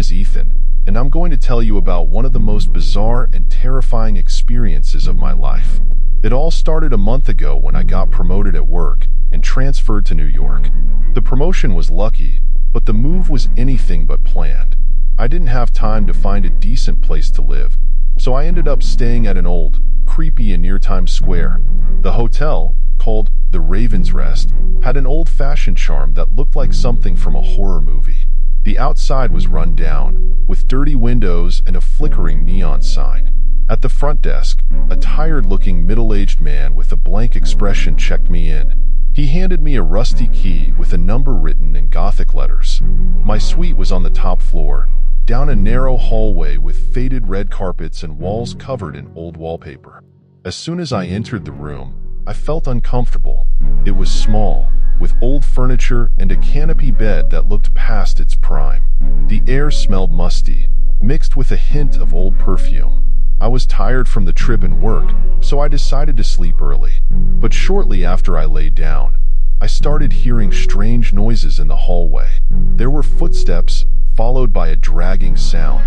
is Ethan, and I'm going to tell you about one of the most bizarre and terrifying experiences of my life. It all started a month ago when I got promoted at work and transferred to New York. The promotion was lucky, but the move was anything but planned. I didn't have time to find a decent place to live, so I ended up staying at an old, creepy inn near Times Square. The hotel, called the Raven's Rest, had an old-fashioned charm that looked like something from a horror movie. The outside was run down, with dirty windows and a flickering neon sign. At the front desk, a tired-looking middle-aged man with a blank expression checked me in. He handed me a rusty key with a number written in Gothic letters. My suite was on the top floor, down a narrow hallway with faded red carpets and walls covered in old wallpaper. As soon as I entered the room, I felt uncomfortable. It was small, with old furniture and a canopy bed that looked past its prime. The air smelled musty, mixed with a hint of old perfume. I was tired from the trip and work, so I decided to sleep early. But shortly after I lay down, I started hearing strange noises in the hallway. There were footsteps, followed by a dragging sound,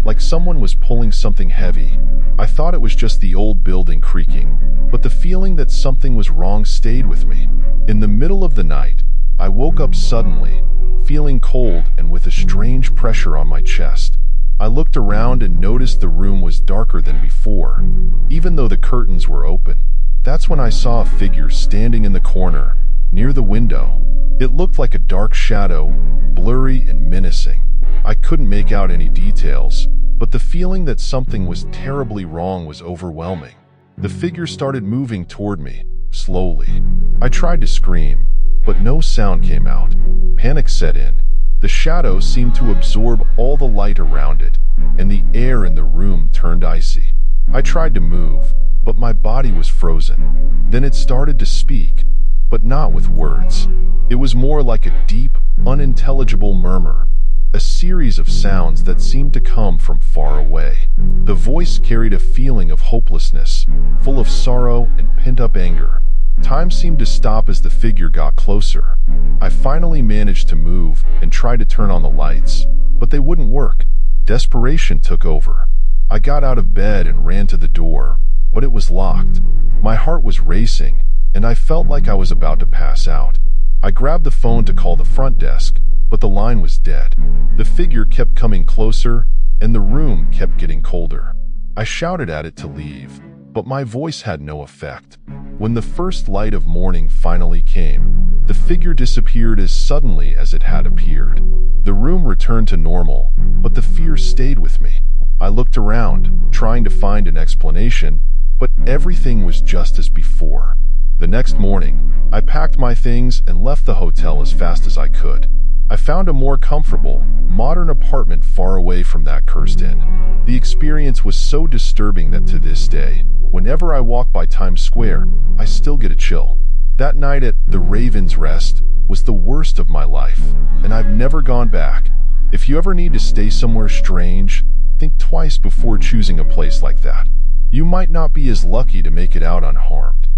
like someone was pulling something heavy. I thought it was just the old building creaking, but the feeling that something was wrong stayed with me. In the middle of the night, I woke up suddenly, feeling cold and with a strange pressure on my chest. I looked around and noticed the room was darker than before, even though the curtains were open. That's when I saw a figure standing in the corner, near the window. It looked like a dark shadow, blurry and menacing. I couldn't make out any details, but the feeling that something was terribly wrong was overwhelming. The figure started moving toward me, slowly. I tried to scream, but no sound came out. Panic set in. The shadow seemed to absorb all the light around it, and the air in the room turned icy. I tried to move, but my body was frozen. Then it started to speak, but not with words. It was more like a deep, unintelligible murmur, a series of sounds that seemed to come from far away. The voice carried a feeling of hopelessness, full of sorrow and pent-up anger. Time seemed to stop as the figure got closer. I finally managed to move and try to turn on the lights, but they wouldn't work. Desperation took over. I got out of bed and ran to the door, but it was locked. My heart was racing, and I felt like I was about to pass out. I grabbed the phone to call the front desk, but the line was dead. The figure kept coming closer, and the room kept getting colder. I shouted at it to leave, but my voice had no effect. When the first light of morning finally came, the figure disappeared as suddenly as it had appeared. The room returned to normal, but the fear stayed with me. I looked around, trying to find an explanation, but everything was just as before. The next morning, I packed my things and left the hotel as fast as I could. I found a more comfortable, modern apartment far away from that cursed inn. The experience was so disturbing that to this day, whenever I walk by Times Square, I still get a chill. That night at the Raven's Rest was the worst of my life, and I've never gone back. If you ever need to stay somewhere strange, think twice before choosing a place like that. You might not be as lucky to make it out unharmed.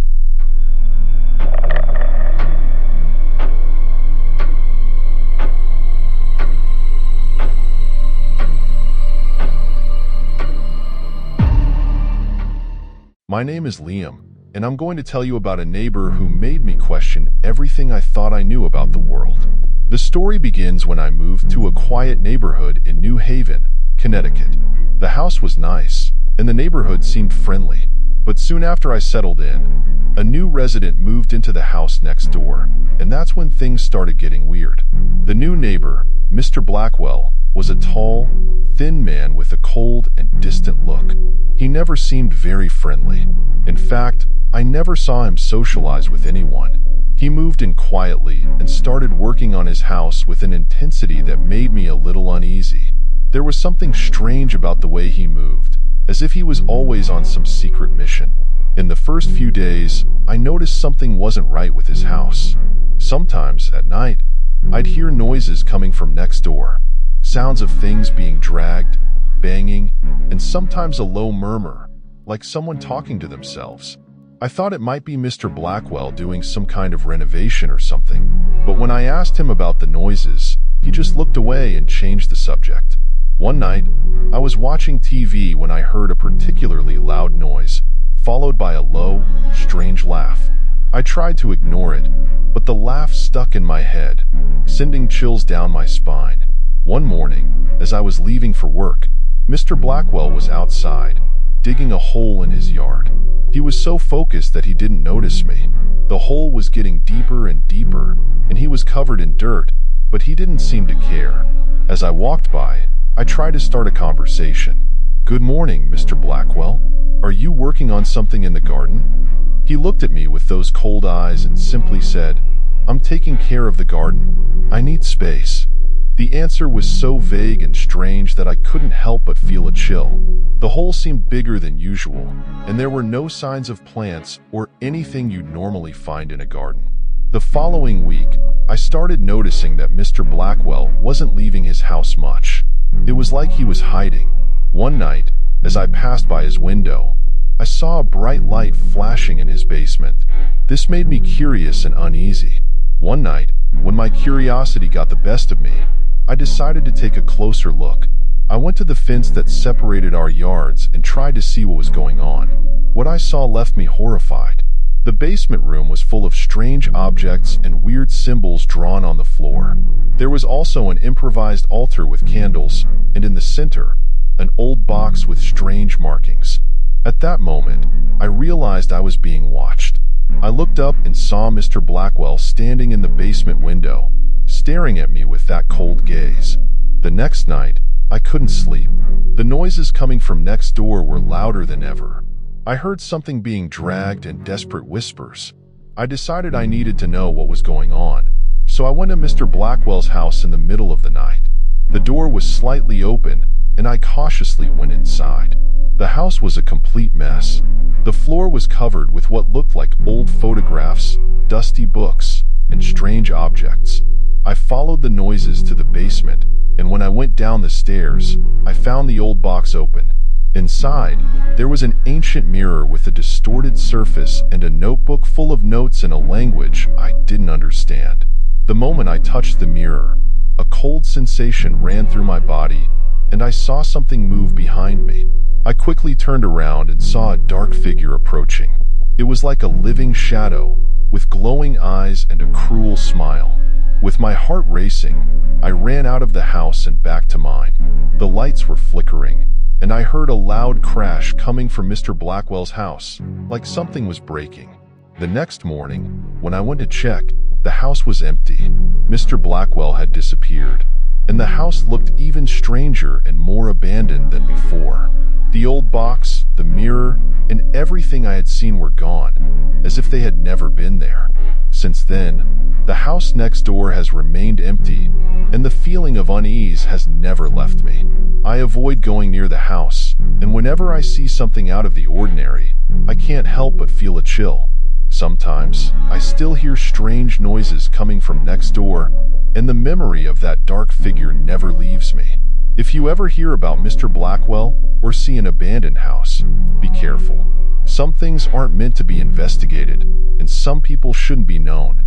My name is Liam, and I'm going to tell you about a neighbor who made me question everything I thought I knew about the world. The story begins when I moved to a quiet neighborhood in New Haven, Connecticut. The house was nice, and the neighborhood seemed friendly. But soon after I settled in, a new resident moved into the house next door, and that's when things started getting weird. The new neighbor, Mr. Blackwell, was a tall, thin man with a cold and distant look. He never seemed very friendly. In fact, I never saw him socialize with anyone. He moved in quietly and started working on his house with an intensity that made me a little uneasy. There was something strange about the way he moved, as if he was always on some secret mission. In the first few days, I noticed something wasn't right with his house. Sometimes, at night, I'd hear noises coming from next door. Sounds of things being dragged, banging, and sometimes a low murmur, like someone talking to themselves. I thought it might be Mr. Blackwell doing some kind of renovation or something, but when I asked him about the noises, he just looked away and changed the subject. One night, I was watching TV when I heard a particularly loud noise, followed by a low, strange laugh. I tried to ignore it, but the laugh stuck in my head, sending chills down my spine. One morning, as I was leaving for work, Mr. Blackwell was outside, digging a hole in his yard. He was so focused that he didn't notice me. The hole was getting deeper and deeper, and he was covered in dirt, but he didn't seem to care. As I walked by, I tried to start a conversation. "Good morning, Mr. Blackwell. Are you working on something in the garden?" He looked at me with those cold eyes and simply said, "I'm taking care of the garden. I need space." The answer was so vague and strange that I couldn't help but feel a chill. The hole seemed bigger than usual, and there were no signs of plants or anything you'd normally find in a garden. The following week, I started noticing that Mr. Blackwell wasn't leaving his house much. It was like he was hiding. One night, as I passed by his window, I saw a bright light flashing in his basement. This made me curious and uneasy. One night, when my curiosity got the best of me, I decided to take a closer look. I went to the fence that separated our yards and tried to see what was going on. What I saw left me horrified. The basement room was full of strange objects and weird symbols drawn on the floor. There was also an improvised altar with candles, and in the center, an old box with strange markings. At that moment, I realized I was being watched. I looked up and saw Mr. Blackwell standing in the basement window, staring at me with that cold gaze. The next night, I couldn't sleep. The noises coming from next door were louder than ever. I heard something being dragged and desperate whispers. I decided I needed to know what was going on, so I went to Mr. Blackwell's house in the middle of the night. The door was slightly open, and I cautiously went inside. The house was a complete mess. The floor was covered with what looked like old photographs, dusty books, and strange objects. I followed the noises to the basement, and when I went down the stairs, I found the old box open. Inside, there was an ancient mirror with a distorted surface and a notebook full of notes in a language I didn't understand. The moment I touched the mirror, a cold sensation ran through my body, and I saw something move behind me. I quickly turned around and saw a dark figure approaching. It was like a living shadow, with glowing eyes and a cruel smile. With my heart racing, I ran out of the house and back to mine. The lights were flickering, and I heard a loud crash coming from Mr. Blackwell's house, like something was breaking. The next morning, when I went to check, the house was empty. Mr. Blackwell had disappeared, and the house looked even stranger and more abandoned than before. The old box, the mirror, and everything I had seen were gone, as if they had never been there. Since then, the house next door has remained empty, and the feeling of unease has never left me. I avoid going near the house, and whenever I see something out of the ordinary, I can't help but feel a chill. Sometimes, I still hear strange noises coming from next door, and the memory of that dark figure never leaves me. If you ever hear about Mr. Blackwell or see an abandoned house, be careful. Some things aren't meant to be investigated, and some people shouldn't be known.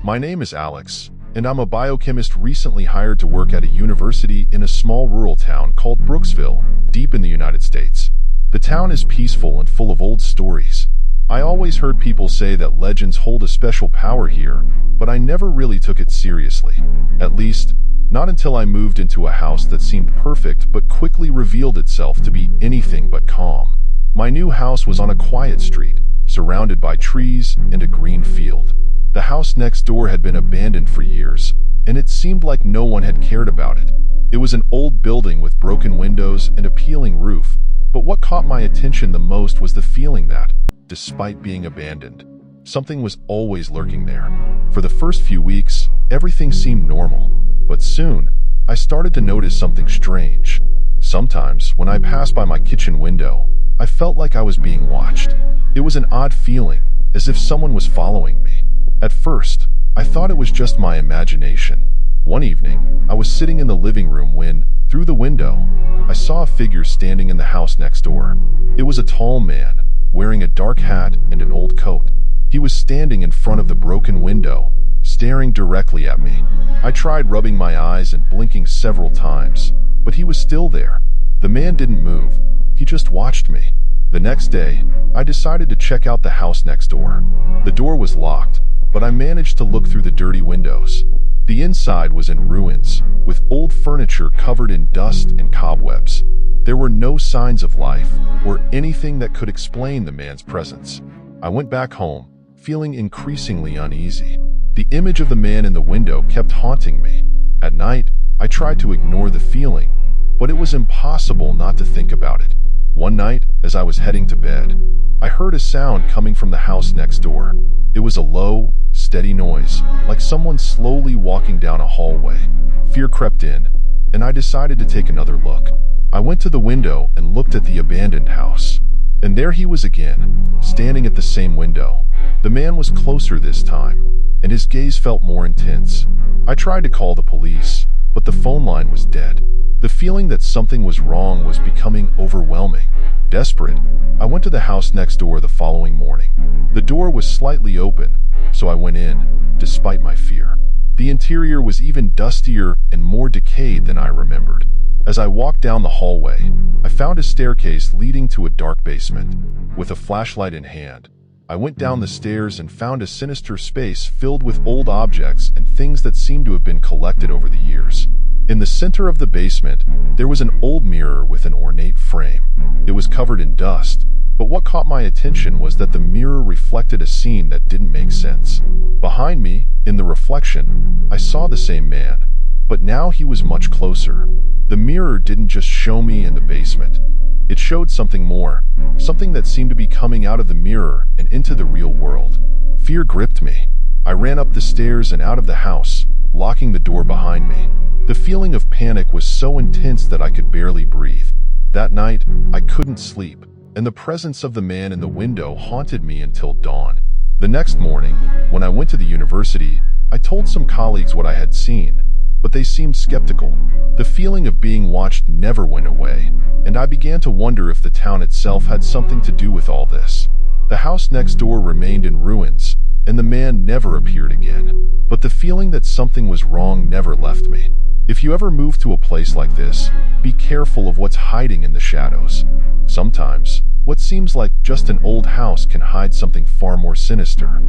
My name is Alex, and I'm a biochemist recently hired to work at a university in a small rural town called Brooksville, deep in the United States. The town is peaceful and full of old stories. I always heard people say that legends hold a special power here, but I never really took it seriously. At least, not until I moved into a house that seemed perfect but quickly revealed itself to be anything but calm. My new house was on a quiet street, surrounded by trees and a green field. The house next door had been abandoned for years, and it seemed like no one had cared about it. It was an old building with broken windows and a peeling roof, but what caught my attention the most was the feeling that, despite being abandoned, something was always lurking there. For the first few weeks, everything seemed normal, but soon, I started to notice something strange. Sometimes, when I passed by my kitchen window, I felt like I was being watched. It was an odd feeling, as if someone was following me. At first, I thought it was just my imagination. One evening, I was sitting in the living room when, through the window, I saw a figure standing in the house next door. It was a tall man, wearing a dark hat and an old coat. He was standing in front of the broken window, staring directly at me. I tried rubbing my eyes and blinking several times, but he was still there. The man didn't move. He just watched me. The next day, I decided to check out the house next door. The door was locked, but I managed to look through the dirty windows. The inside was in ruins, with old furniture covered in dust and cobwebs. There were no signs of life or anything that could explain the man's presence. I went back home, feeling increasingly uneasy. The image of the man in the window kept haunting me. At night, I tried to ignore the feeling, but it was impossible not to think about it. One night, as I was heading to bed, I heard a sound coming from the house next door. It was a low, steady noise, like someone slowly walking down a hallway. Fear crept in, and I decided to take another look. I went to the window and looked at the abandoned house. And there he was again, standing at the same window. The man was closer this time, and his gaze felt more intense. I tried to call the police, but the phone line was dead. The feeling that something was wrong was becoming overwhelming. Desperate, I went to the house next door the following morning. The door was slightly open, so I went in, despite my fear. The interior was even dustier and more decayed than I remembered. As I walked down the hallway, I found a staircase leading to a dark basement. With a flashlight in hand, I went down the stairs and found a sinister space filled with old objects and things that seemed to have been collected over the years. In the center of the basement, there was an old mirror with an ornate frame. It was covered in dust, but what caught my attention was that the mirror reflected a scene that didn't make sense. Behind me, in the reflection, I saw the same man, but now he was much closer. The mirror didn't just show me in the basement. It showed something more, something that seemed to be coming out of the mirror and into the real world. Fear gripped me. I ran up the stairs and out of the house, locking the door behind me. The feeling of panic was so intense that I could barely breathe. That night, I couldn't sleep, and the presence of the man in the window haunted me until dawn. The next morning, when I went to the university, I told some colleagues what I had seen, but they seemed skeptical. The feeling of being watched never went away, and I began to wonder if the town itself had something to do with all this. The house next door remained in ruins, and the man never appeared again. But the feeling that something was wrong never left me. If you ever move to a place like this, be careful of what's hiding in the shadows. Sometimes, what seems like just an old house can hide something far more sinister.